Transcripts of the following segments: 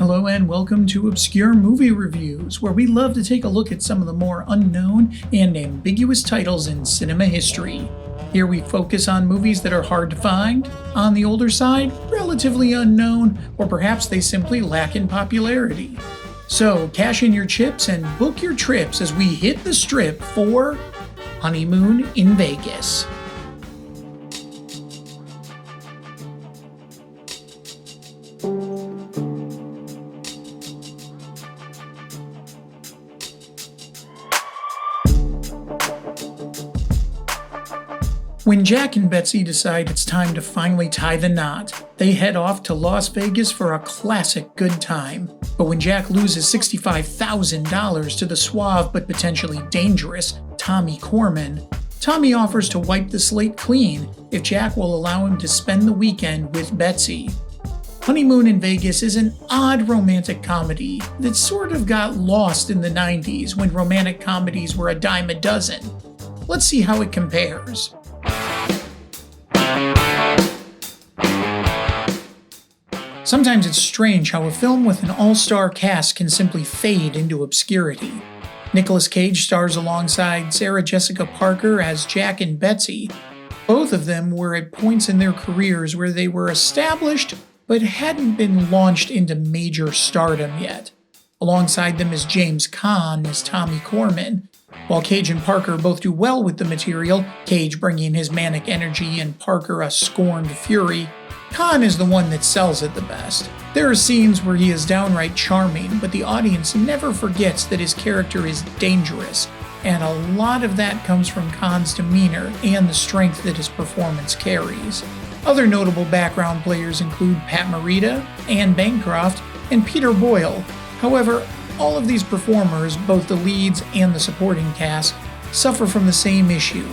Hello and welcome to Obscure Movie Reviews, where we love to take a look at some of the more unknown and ambiguous titles in cinema history. Here we focus on movies that are hard to find, on the older side, relatively unknown, or perhaps they simply lack in popularity. So cash in your chips and book your trips as we hit the strip for Honeymoon in Vegas. When Jack and Betsy decide it's time to finally tie the knot, they head off to Las Vegas for a classic good time. But when Jack loses $65,000 to the suave but potentially dangerous Tommy Corman, Tommy offers to wipe the slate clean if Jack will allow him to spend the weekend with Betsy. Honeymoon in Vegas is an odd romantic comedy that sort of got lost in the 90s when romantic comedies were a dime a dozen. Let's see how it compares. Sometimes it's strange how a film with an all-star cast can simply fade into obscurity. Nicolas Cage stars alongside Sarah Jessica Parker as Jack and Betsy. Both of them were at points in their careers where they were established but hadn't been launched into major stardom yet. Alongside them is James Caan as Tommy Corman. While Cage and Parker both do well with the material, Cage bringing his manic energy and Parker a scorned fury, Caan is the one that sells it the best. There are scenes where he is downright charming, but the audience never forgets that his character is dangerous, and a lot of that comes from Caan's demeanor and the strength that his performance carries. Other notable background players include Pat Morita, Anne Bancroft, and Peter Boyle. However, all of these performers, both the leads and the supporting cast, suffer from the same issue.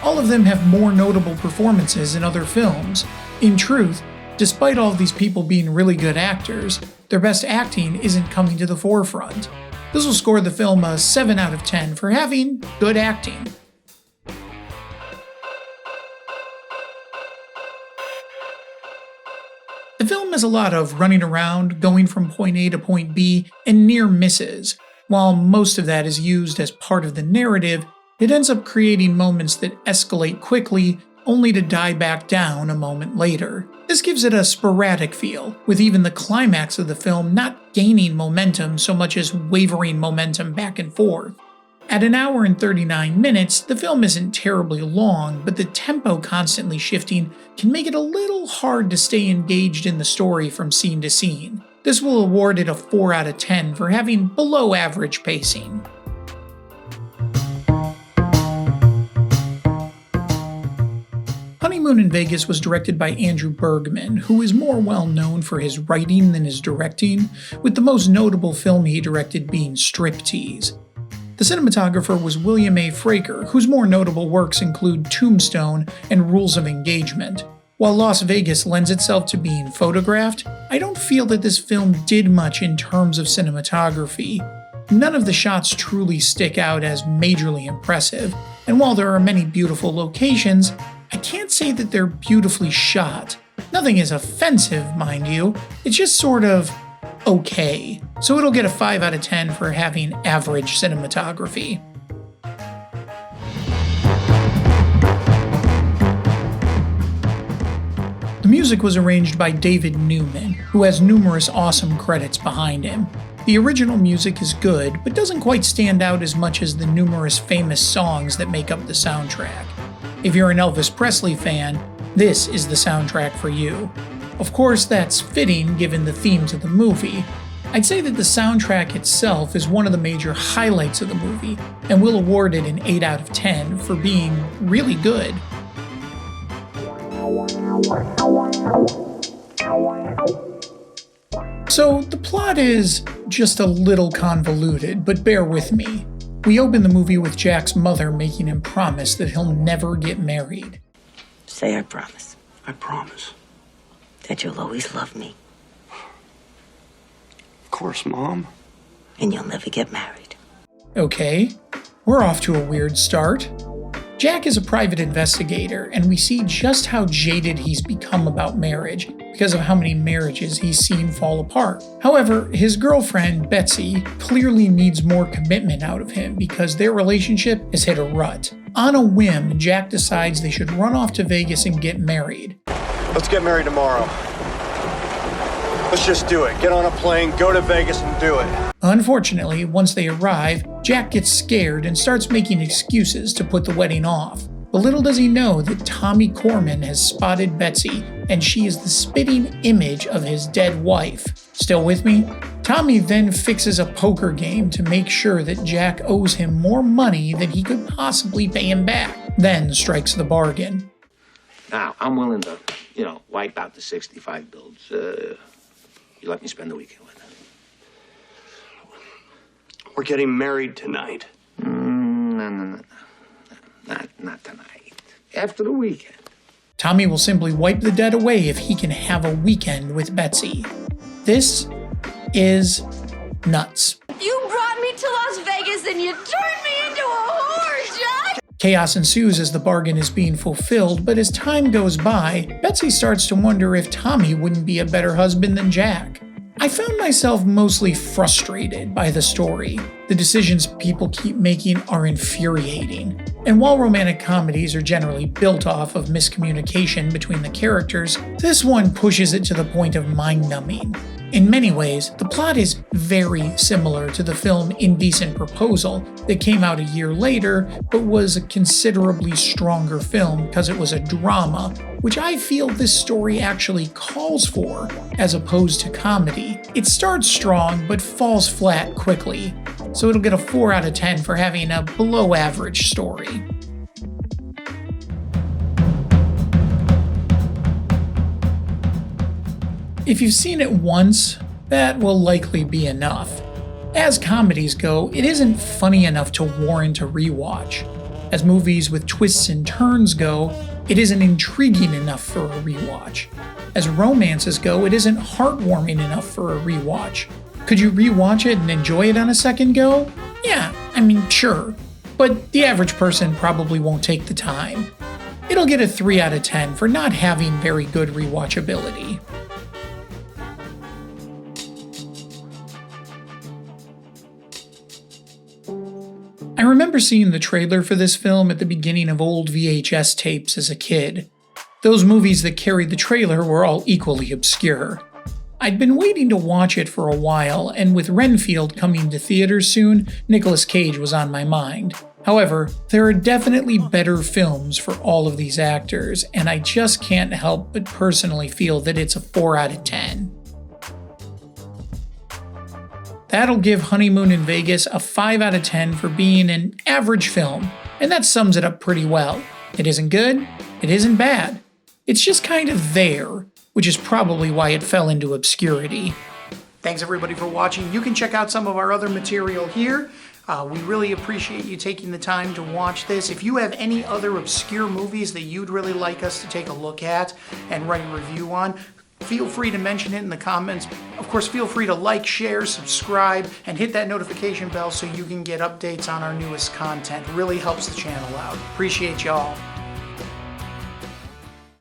All of them have more notable performances in other films. In truth, despite all of these people being really good actors, their best acting isn't coming to the forefront. This will score the film a 7 out of 10 for having good acting. The film has a lot of running around, going from point A to point B, and near misses. While most of that is used as part of the narrative, it ends up creating moments that escalate quickly, only to die back down a moment later. This gives it a sporadic feel, with even the climax of the film not gaining momentum so much as wavering momentum back and forth. At an hour and 39 minutes, the film isn't terribly long, but the tempo constantly shifting can make it a little hard to stay engaged in the story from scene to scene. This will award it a 4 out of 10 for having below average pacing. Honeymoon in Vegas was directed by Andrew Bergman, who is more well known for his writing than his directing, with the most notable film he directed being Striptease. The cinematographer was William A. Fraker, whose more notable works include Tombstone and Rules of Engagement. While Las Vegas lends itself to being photographed, I don't feel that this film did much in terms of cinematography. None of the shots truly stick out as majorly impressive, and while there are many beautiful locations, I can't say that they're beautifully shot. Nothing is offensive, mind you, it's just sort of okay. So it'll get a 5 out of 10 for having average cinematography. The music was arranged by David Newman, who has numerous awesome credits behind him. The original music is good, but doesn't quite stand out as much as the numerous famous songs that make up the soundtrack. If you're an Elvis Presley fan, this is the soundtrack for you. Of course, that's fitting given the themes of the movie. I'd say that the soundtrack itself is one of the major highlights of the movie, and will award it an 8 out of 10 for being really good. So, the plot is just a little convoluted, but bear with me. We open the movie with Jack's mother making him promise that he'll never get married. Say I promise. I promise. That you'll always love me. Of course, Mom. And you'll never get married. Okay, we're off to a weird start. Jack is a private investigator, and we see just how jaded he's become about marriage, because of how many marriages he's seen fall apart. However, his girlfriend, Betsy, clearly needs more commitment out of him because their relationship has hit a rut. On a whim, Jack decides they should run off to Vegas and get married. Let's get married tomorrow. Let's just do it. Get on a plane, go to Vegas and do it. Unfortunately, once they arrive, Jack gets scared and starts making excuses to put the wedding off. But little does he know that Tommy Corman has spotted Betsy, and she is the spitting image of his dead wife. Still with me? Tommy then fixes a poker game to make sure that Jack owes him more money than he could possibly pay him back, then strikes the bargain. Now, I'm willing to, wipe out the 65 bills. You let me spend the weekend with them. We're getting married tonight. No. Not tonight. After the weekend. Tommy will simply wipe the debt away if he can have a weekend with Betsy. This is nuts. You brought me to Las Vegas and you turned me into a whore, Jack! Chaos ensues as the bargain is being fulfilled, but as time goes by, Betsy starts to wonder if Tommy wouldn't be a better husband than Jack. I found myself mostly frustrated by the story. The decisions people keep making are infuriating. And while romantic comedies are generally built off of miscommunication between the characters, this one pushes it to the point of mind-numbing. In many ways, the plot is very similar to the film Indecent Proposal that came out a year later, but was a considerably stronger film because it was a drama, which I feel this story actually calls for, as opposed to comedy. It starts strong, but falls flat quickly, so it'll get a 4 out of 10 for having a below-average story. If you've seen it once, that will likely be enough. As comedies go, it isn't funny enough to warrant a rewatch. As movies with twists and turns go, it isn't intriguing enough for a rewatch. As romances go, it isn't heartwarming enough for a rewatch. Could you rewatch it and enjoy it on a second go? Yeah, sure. But the average person probably won't take the time. It'll get a 3 out of 10 for not having very good rewatchability. I remember seeing the trailer for this film at the beginning of old VHS tapes as a kid. Those movies that carried the trailer were all equally obscure. I'd been waiting to watch it for a while, and with Renfield coming to theaters soon, Nicolas Cage was on my mind. However, there are definitely better films for all of these actors, and I just can't help but personally feel that it's a 4 out of 10. That'll give Honeymoon in Vegas a 5 out of 10 for being an average film, and that sums it up pretty well. It isn't good, it isn't bad. It's just kind of there, which is probably why it fell into obscurity. Thanks everybody for watching. You can check out some of our other material here. We really appreciate you taking the time to watch this. If you have any other obscure movies that you'd really like us to take a look at and write a review on, feel free to mention it in the comments. Of course, feel free to like, share, subscribe, and hit that notification bell so you can get updates on our newest content. It really helps the channel out. Appreciate y'all.